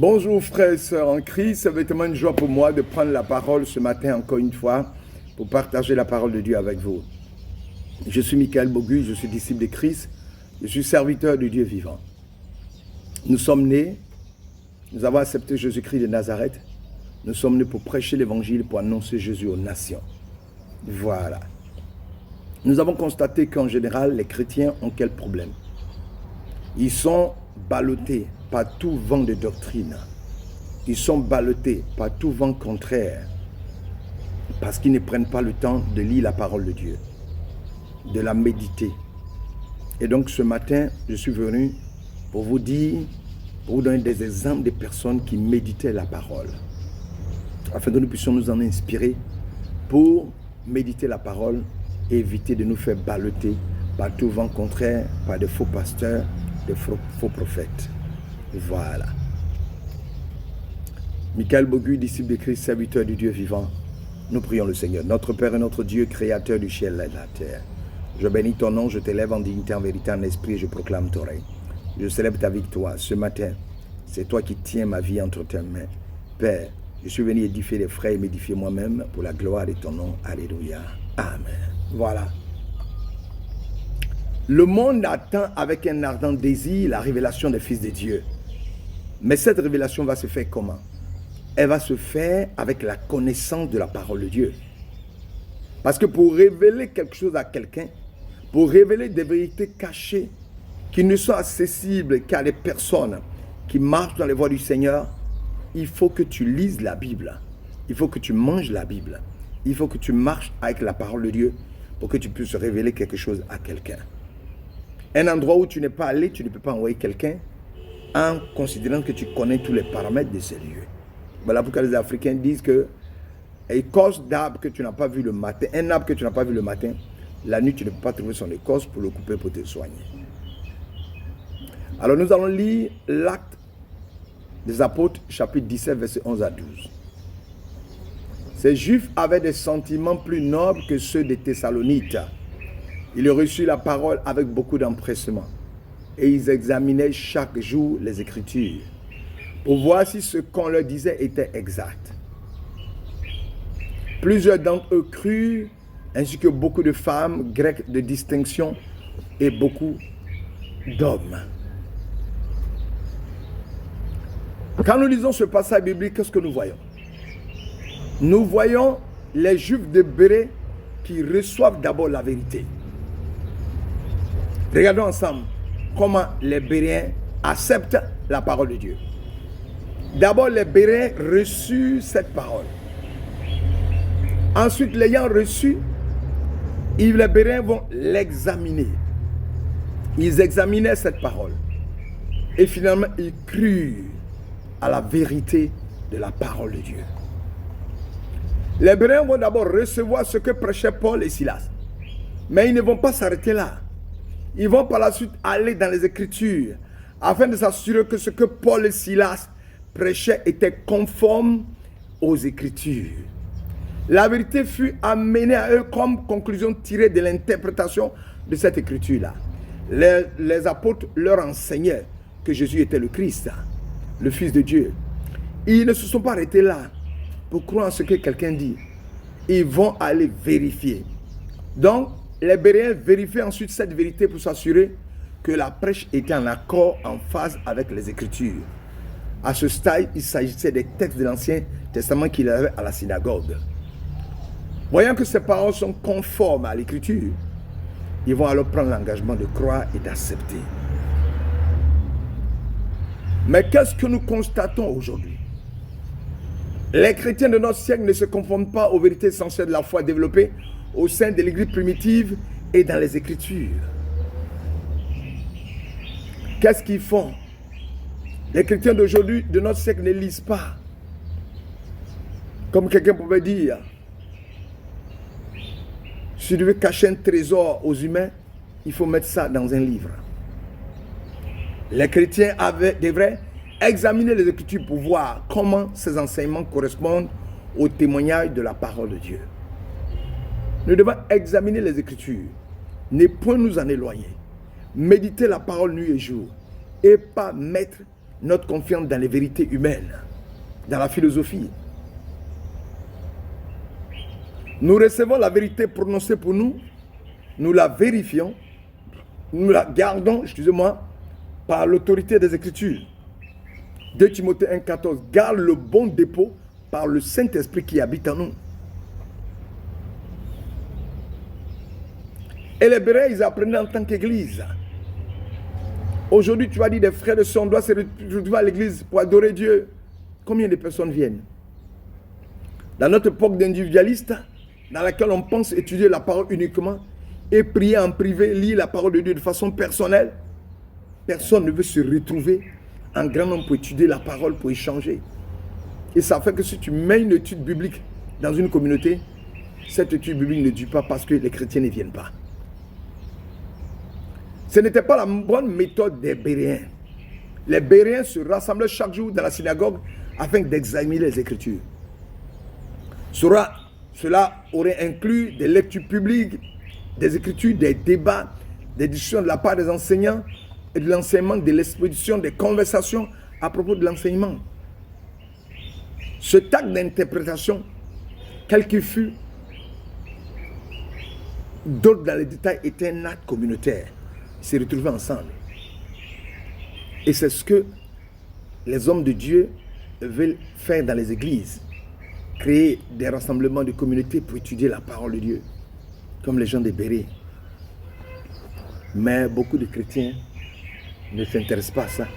Bonjour frères et sœurs en Christ, c'est vraiment une joie pour moi de prendre la parole ce matin encore une fois pour partager la parole de Dieu avec vous. Je suis Michael Bogu, je suis disciple de Christ, je suis serviteur de Dieu vivant. Nous sommes nés, nous avons accepté Jésus-Christ de Nazareth, nous sommes nés pour prêcher l'évangile, pour annoncer Jésus aux nations. Voilà. Nous avons constaté qu'en général, les chrétiens ont quel problème? Ils sont ballottés par tout vent de doctrine. Ils sont ballottés par tout vent contraire parce qu'ils ne prennent pas le temps de lire la parole de Dieu, de la méditer. Et donc ce matin, je suis venu pour vous dire, pour vous donner des exemples de personnes qui méditaient la parole, afin que nous puissions nous en inspirer pour méditer la parole et éviter de nous faire balloter par tout vent contraire, par de faux pasteurs, de faux prophètes. Voilà. Michael Bogu, disciple de Christ, serviteur du Dieu vivant. Nous prions le Seigneur. Notre Père et notre Dieu, créateur du ciel et de la terre. Je bénis ton nom, je t'élève en dignité, en vérité, en esprit, et je proclame ton règne. Je célèbre ta victoire. Ce matin, c'est toi qui tiens ma vie entre tes mains. Père, je suis venu édifier les frères et m'édifier moi-même pour la gloire de ton nom. Alléluia. Amen. Voilà. Le monde attend avec un ardent désir la révélation des fils de Dieu. Mais cette révélation va se faire comment? Elle va se faire avec la connaissance de la parole de Dieu. Parce que pour révéler quelque chose à quelqu'un, pour révéler des vérités cachées qui ne sont accessibles qu'à les personnes qui marchent dans les voies du Seigneur, il faut que tu lises la Bible. Il faut que tu manges la Bible. Il faut que tu marches avec la parole de Dieu pour que tu puisses révéler quelque chose à quelqu'un. Un endroit où tu n'es pas allé, tu ne peux pas envoyer quelqu'un en considérant que tu connais tous les paramètres de ces lieux. Voilà pourquoi les Africains disent que écorce d'arbre que tu n'as pas vu le matin, un arbre que tu n'as pas vu le matin, la nuit tu ne peux pas trouver son écorce pour le couper pour te soigner. Alors nous allons lire l'Acte des Apôtres, chapitre 17, verset 11 à 12. Ces Juifs avaient des sentiments plus nobles que ceux des Thessalonites. Ils reçurent la parole avec beaucoup d'empressement et ils examinaient chaque jour les Écritures pour voir si ce qu'on leur disait était exact. Plusieurs d'entre eux crurent, ainsi que beaucoup de femmes grecques de distinction et beaucoup d'hommes. Quand nous lisons ce passage biblique, qu'est-ce que nous voyons? Nous voyons les Juifs de Bérée qui reçoivent d'abord la vérité. Regardons ensemble comment les Béréens acceptent la parole de Dieu. D'abord, les Béréens reçurent cette parole. Ensuite, l'ayant reçue, les Béréens vont l'examiner. Ils examinaient cette parole. Et finalement, ils crurent à la vérité de la parole de Dieu. Les Béréens vont d'abord recevoir ce que prêchaient Paul et Silas. Mais ils ne vont pas s'arrêter là. Ils vont par la suite aller dans les Écritures afin de s'assurer que ce que Paul et Silas prêchaient était conforme aux Écritures. La vérité fut amenée à eux comme conclusion tirée de l'interprétation de cette Écriture-là. Les apôtres leur enseignaient que Jésus était le Christ, le Fils de Dieu. Ils ne se sont pas arrêtés là pour croire en ce que quelqu'un dit. Ils vont aller vérifier. Donc, les Béréens vérifient ensuite cette vérité pour s'assurer que la prêche était en accord, en phase avec les Écritures. À ce stade, il s'agissait des textes de l'Ancien Testament qu'il avait à la synagogue. Voyant que ces paroles sont conformes à l'Écriture, ils vont alors prendre l'engagement de croire et d'accepter. Mais qu'est-ce que nous constatons aujourd'hui? Les chrétiens de notre siècle ne se conforment pas aux vérités essentielles de la foi développées au sein de l'Église primitive et dans les Écritures. Qu'est-ce qu'ils font? Les chrétiens d'aujourd'hui, de notre siècle, ne lisent pas. Comme quelqu'un pouvait dire, si tu veux cacher un trésor aux humains, il faut mettre ça dans un livre. Les chrétiens devraient examiner les Écritures pour voir comment ces enseignements correspondent au témoignage de la parole de Dieu. Nous devons examiner les Écritures, ne point nous en éloigner, méditer la parole nuit et jour, et pas mettre notre confiance dans les vérités humaines, dans la philosophie. Nous recevons la vérité prononcée pour nous, nous la vérifions, nous la gardons, par l'autorité des Écritures. 2 Timothée 1,14, garde le bon dépôt par le Saint-Esprit qui habite en nous. Et les Béréens, ils apprenaient en tant qu'Église. Aujourd'hui, tu vas dire des frères et sœurs, on doit se retrouver à l'église pour adorer Dieu. Combien de personnes viennent? Dans notre époque d'individualiste, dans laquelle on pense étudier la parole uniquement et prier en privé, lire la parole de Dieu de façon personnelle, personne ne veut se retrouver en grand nombre pour étudier la parole, pour échanger. Et ça fait que si tu mets une étude biblique dans une communauté, cette étude biblique ne dure pas parce que les chrétiens ne viennent pas. Ce n'était pas la bonne méthode des Béréens. Les Béréens se rassemblaient chaque jour dans la synagogue afin d'examiner les Écritures. Cela aurait inclus des lectures publiques, des Écritures, des débats, des discussions de la part des enseignants et de l'enseignement, de l'exposition, des conversations à propos de l'enseignement. Ce acte d'interprétation, quel qu'il fût, d'autres dans les détails, était un acte communautaire. Ils se retrouvaient ensemble. Et c'est ce que les hommes de Dieu veulent faire dans les églises. Créer des rassemblements de communautés pour étudier la parole de Dieu. Comme les gens des Béréens. Mais beaucoup de chrétiens ne s'intéressent pas à ça.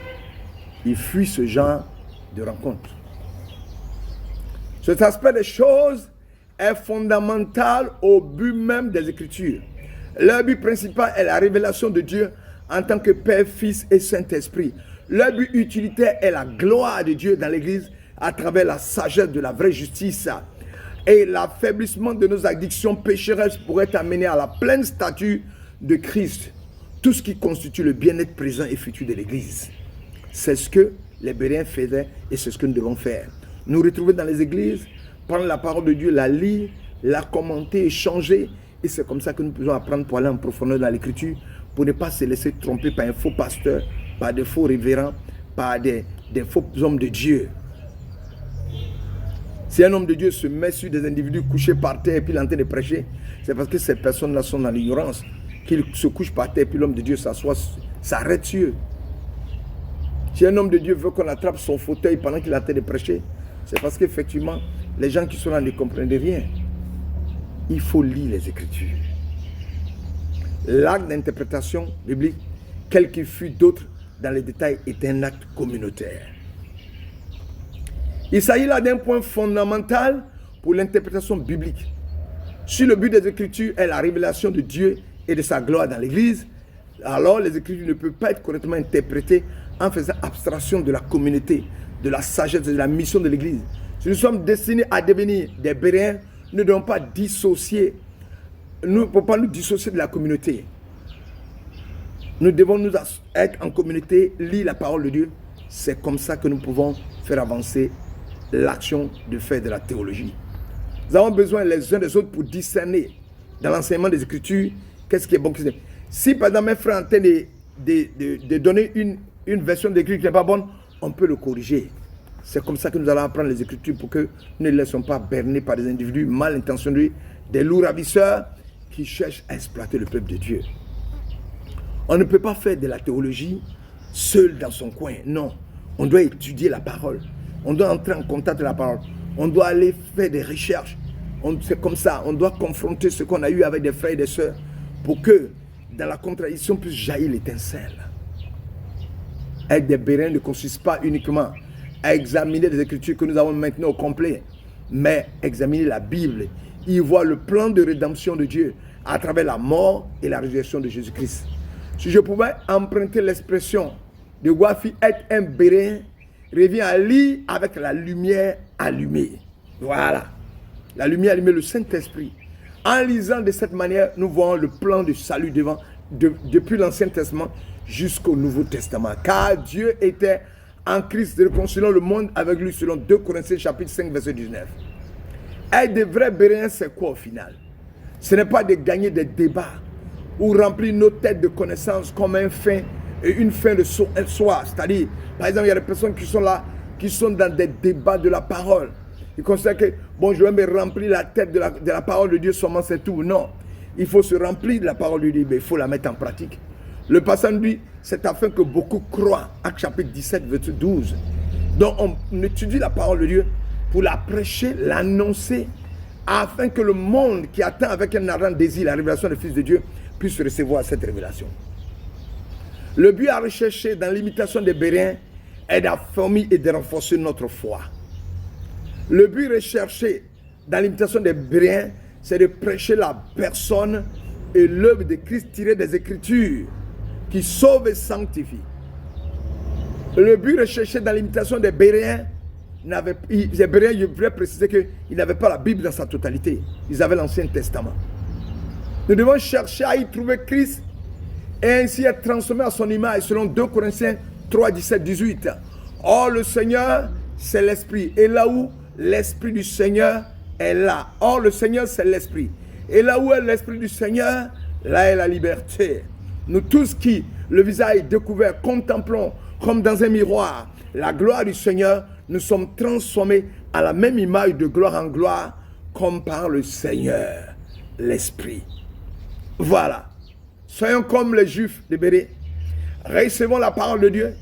Ils fuient ce genre de rencontres. Cet aspect des choses est fondamental au but même des Écritures. Leur but principal est la révélation de Dieu en tant que Père, Fils et Saint-Esprit. Leur but utilitaire est la gloire de Dieu dans l'Église à travers la sagesse de la vraie justice. Et l'affaiblissement de nos addictions pécheresses pourrait amener à la pleine stature de Christ. Tout ce qui constitue le bien-être présent et futur de l'Église. C'est ce que les Béréens faisaient et c'est ce que nous devons faire. Nous retrouver dans les églises, prendre la parole de Dieu, la lire, la commenter, échanger. Et c'est comme ça que nous pouvons apprendre pour aller en profondeur dans l'Écriture, pour ne pas se laisser tromper par un faux pasteur, par des faux révérends, par des faux hommes de Dieu. Si un homme de Dieu se met sur des individus couchés par terre et puis il est en train de prêcher, c'est parce que ces personnes-là sont dans l'ignorance. Qu'il se couche par terre et puis l'homme de Dieu s'assoit, s'arrête sur eux. Si un homme de Dieu veut qu'on attrape son fauteuil pendant qu'il est en train de prêcher, c'est parce qu'effectivement, les gens qui sont là ne comprennent rien. Il faut lire les Écritures. L'acte d'interprétation biblique, quel qu'il fût d'autre dans les détails, est un acte communautaire. Il s'agit là d'un point fondamental pour l'interprétation biblique. Si le but des Écritures est la révélation de Dieu et de sa gloire dans l'Église, alors les Écritures ne peuvent pas être correctement interprétées en faisant abstraction de la communauté, de la sagesse, de la mission de l'Église. Si nous sommes destinés à devenir des Béréens, nous ne devons pas dissocier, nous ne pouvons pas nous dissocier de la communauté. Nous devons nous être en communauté, lire la parole de Dieu. C'est comme ça que nous pouvons faire avancer l'action de faire de la théologie. Nous avons besoin les uns des autres pour discerner dans l'enseignement des Écritures qu'est-ce qui est bon. Si par exemple un frère est en train de donner une version d'écriture qui n'est pas bonne, on peut le corriger. C'est comme ça que nous allons apprendre les Écritures pour que nous ne les laissons pas berner par des individus mal intentionnés, des loups ravisseurs qui cherchent à exploiter le peuple de Dieu. On ne peut pas faire de la théologie seul dans son coin. Non, on doit étudier la parole. On doit entrer en contact avec la parole. On doit aller faire des recherches. C'est comme ça, on doit confronter ce qu'on a eu avec des frères et des sœurs pour que dans la contradiction puisse jaillir l'étincelle. Être des Béréens ne consiste pas uniquement à examiner les Écritures que nous avons maintenant au complet, mais examiner la Bible, y voir le plan de rédemption de Dieu à travers la mort et la résurrection de Jésus-Christ. Si je pouvais emprunter l'expression de Wafi, être un Béréen revient à lire avec la lumière allumée. Voilà. La lumière allumée, le Saint-Esprit. En lisant de cette manière, nous voyons le plan de salut depuis l'Ancien Testament jusqu'au Nouveau Testament. Car Dieu était en Christ réconciliant le monde avec lui selon 2 Corinthiens chapitre 5 verset 19. Être des vrais Béréens, c'est quoi au final? Ce n'est pas de gagner des débats ou remplir nos têtes de connaissances comme un fin et une fin de soi. C'est-à-dire, par exemple, il y a des personnes qui sont là, qui sont dans des débats de la parole. Ils considèrent que, bon, je vais me remplir la tête de la parole de Dieu seulement, c'est tout. Non, il faut se remplir de la parole de Dieu, mais il faut la mettre en pratique. Le passage dit, c'est afin que beaucoup croient. Acte chapitre 17, verset 12. Donc, on étudie la parole de Dieu pour la prêcher, l'annoncer, afin que le monde qui attend avec un ardent désir la révélation du Fils de Dieu puisse recevoir cette révélation. Le but à rechercher dans l'imitation des Béréens est d'affermir et de renforcer notre foi. Le but recherché dans l'imitation des Béréens, c'est de prêcher la personne et l'œuvre de Christ tirée des Écritures qui sauve et sanctifie. Le but recherché dans l'imitation des Béréens, les Béréens, je voudrais préciser qu'ils n'avaient pas la Bible dans sa totalité. Ils avaient l'Ancien Testament. Nous devons chercher à y trouver Christ et ainsi être transformé à son image selon 2 Corinthiens 3, 17, 18. Or, le Seigneur, c'est l'Esprit. Et là où l'Esprit du Seigneur est là. Or, le Seigneur, c'est l'Esprit. Et là où est l'Esprit du Seigneur, là est la liberté. Nous tous qui, le visage découvert, contemplons comme dans un miroir la gloire du Seigneur, nous sommes transformés à la même image de gloire en gloire comme par le Seigneur, l'Esprit. Voilà. Soyons comme les Juifs de Bérée. Recevons la parole de Dieu.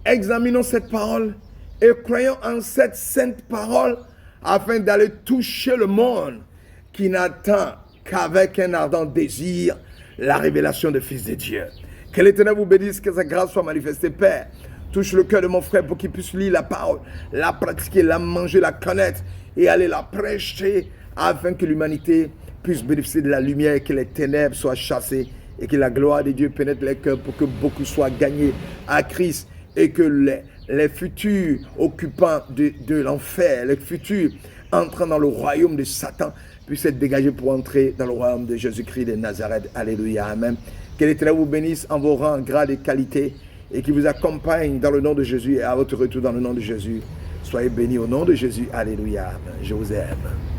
Examinons cette parole et croyons en cette sainte parole afin d'aller toucher le monde qui n'attend qu'avec un ardent désir la révélation du Fils de Dieu. Que l'Éternel vous bénisse, que sa grâce soit manifestée, Père. Touche le cœur de mon frère pour qu'il puisse lire la parole, la pratiquer, la manger, la connaître et aller la prêcher afin que l'humanité puisse bénéficier de la lumière et que les ténèbres soient chassées et que la gloire de Dieu pénètre les cœurs pour que beaucoup soient gagnés à Christ et que les futurs occupants de l'enfer, les futurs entrant dans le royaume de Satan puissent être dégagés pour entrer dans le royaume de Jésus-Christ de Nazareth. Alléluia, amen. Que l'Éternel vous bénisse en vos rangs, grades et qualités et qui vous accompagne dans le nom de Jésus et à votre retour dans le nom de Jésus. Soyez bénis au nom de Jésus. Alléluia, amen. Je vous aime.